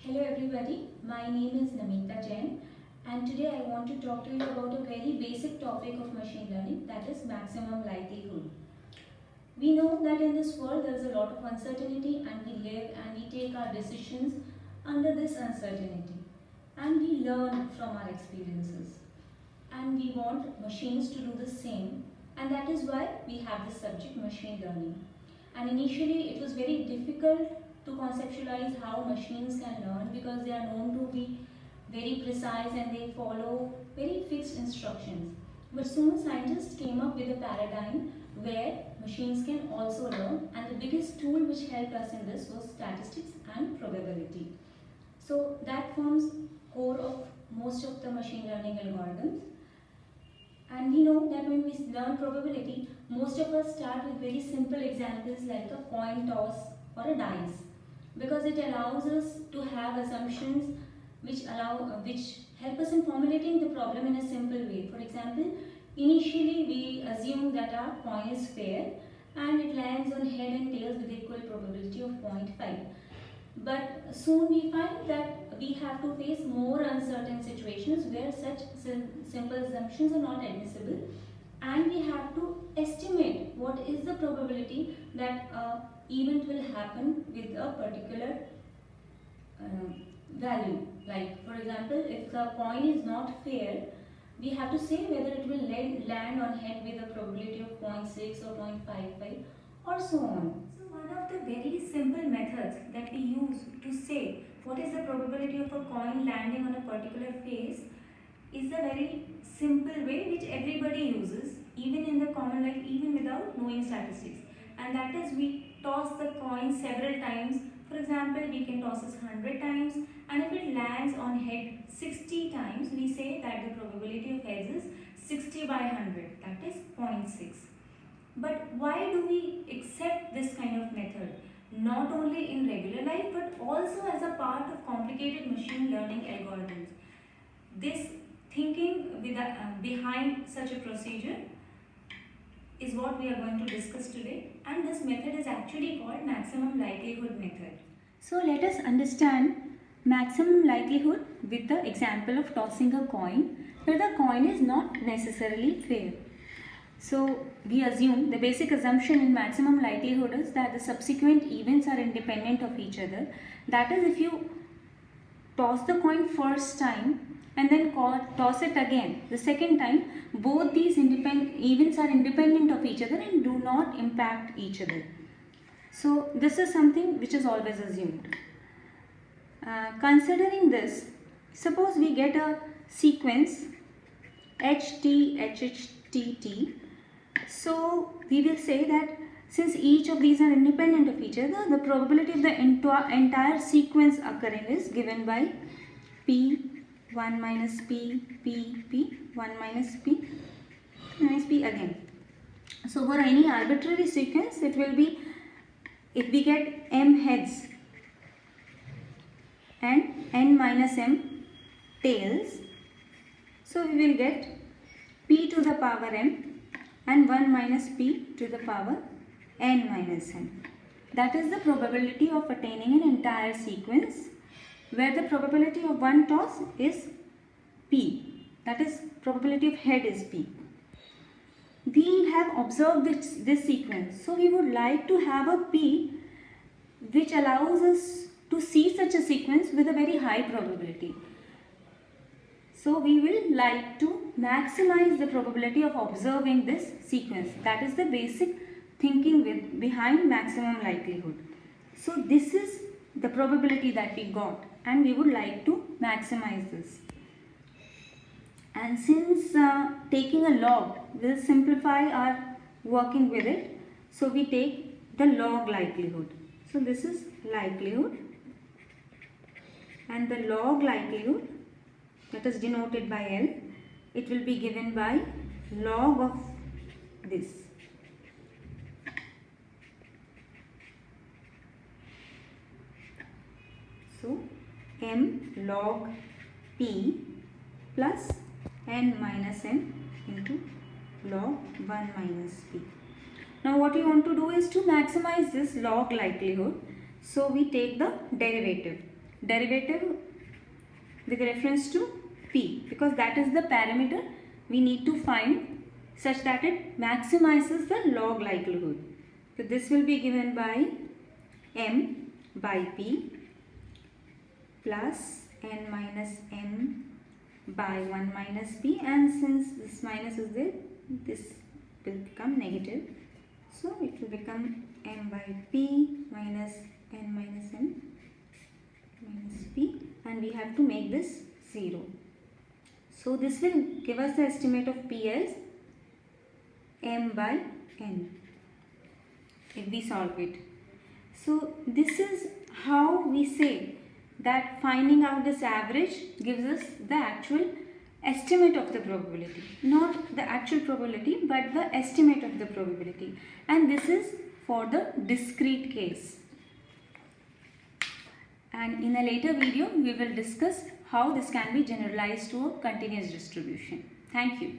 Hello everybody, my name is Namita Jain and today I want to talk to you about a very basic topic of machine learning, that is maximum likelihood. We know that in this world there is a lot of uncertainty and we live and we take our decisions under this uncertainty and we learn from our experiences and we want machines to do the same, and that is why we have this subject machine learning. And initially it was very difficult to conceptualize how machines can learn because they are known to be very precise and they follow very fixed instructions. But soon scientists came up with a paradigm where machines can also learn, and the biggest tool which helped us in this was statistics and probability. So that forms core of most of the machine learning algorithms. And we know that when we learn probability, most of us start with very simple examples like a coin toss or a dice, because it allows us to have assumptions which help us in formulating the problem in a simple way. For example, initially we assume that our coin is fair and it lands on head and tails with equal probability of 0.5. But soon we find that we have to face more uncertain situations where such simple assumptions are not admissible, and we have to estimate what is the probability that event will happen with a particular value. Like for example, if the coin is not fair, we have to say whether it will land on head with a probability of 0.6 or 0.55 or so on. So one of the very simple methods that we use to say what is the probability of a coin landing on a particular face is a very simple way which everybody uses, even in the common life, even without knowing statistics. And that is, we toss the coin several times. For example, we can toss this 100 times, and if it lands on head 60 times, we say that the probability of heads is 60 by 100, that is 0.6. But why do we accept this kind of method? Not only in regular life but also as a part of complicated machine learning algorithms. This thinking behind such a procedure is what we are going to discuss today, and this method is actually called maximum likelihood method. So let us understand maximum likelihood with the example of tossing a coin where the coin is not necessarily fair. So we assume, the basic assumption in maximum likelihood is that the subsequent events are independent of each other. That is, if you toss the coin first time and then toss it again the second time, both these events are independent of each other and do not impact each other. So this is something which is always assumed. Considering this, suppose we get a sequence HT, HHTT. So we will say that since each of these are independent of each other, the probability of the entire sequence occurring is given by P 1 minus P, P, P, 1 minus P, minus P again. So for any arbitrary sequence, it will be, if we get M heads and N minus M tails, so we will get P to the power M and 1 minus P to the power N minus M. That is the probability of attaining an entire sequence where the probability of one toss is P. That is, probability of head is P. We have observed this sequence. So we would like to have a P which allows us to see such a sequence with a very high probability. So we will like to maximize the probability of observing this sequence. That is the basic thinking behind maximum likelihood. So this is the probability that we got and we would like to maximize this. And since taking a log will simplify our working with it, so we take the log likelihood. So this is likelihood, and the log likelihood, that is denoted by L, it will be given by log of this. So M log P plus N minus M into log 1 minus P. Now what we want to do is to maximize this log likelihood. So we take the derivative. derivative with reference to p, because that is the parameter we need to find such that it maximizes the log likelihood. So this will be given by m by p plus n minus m by 1 minus p, and since this minus is there, this will become negative. So it will become m by p minus n minus m minus p, and we have to make this 0. So this will give us the estimate of p as m by n if we solve it. So this is how we say that finding out this average gives us the actual estimate of the probability, not the actual probability but the estimate of the probability, and this is for the discrete case. And in a later video we will discuss how this can be generalized to a continuous distribution. Thank you.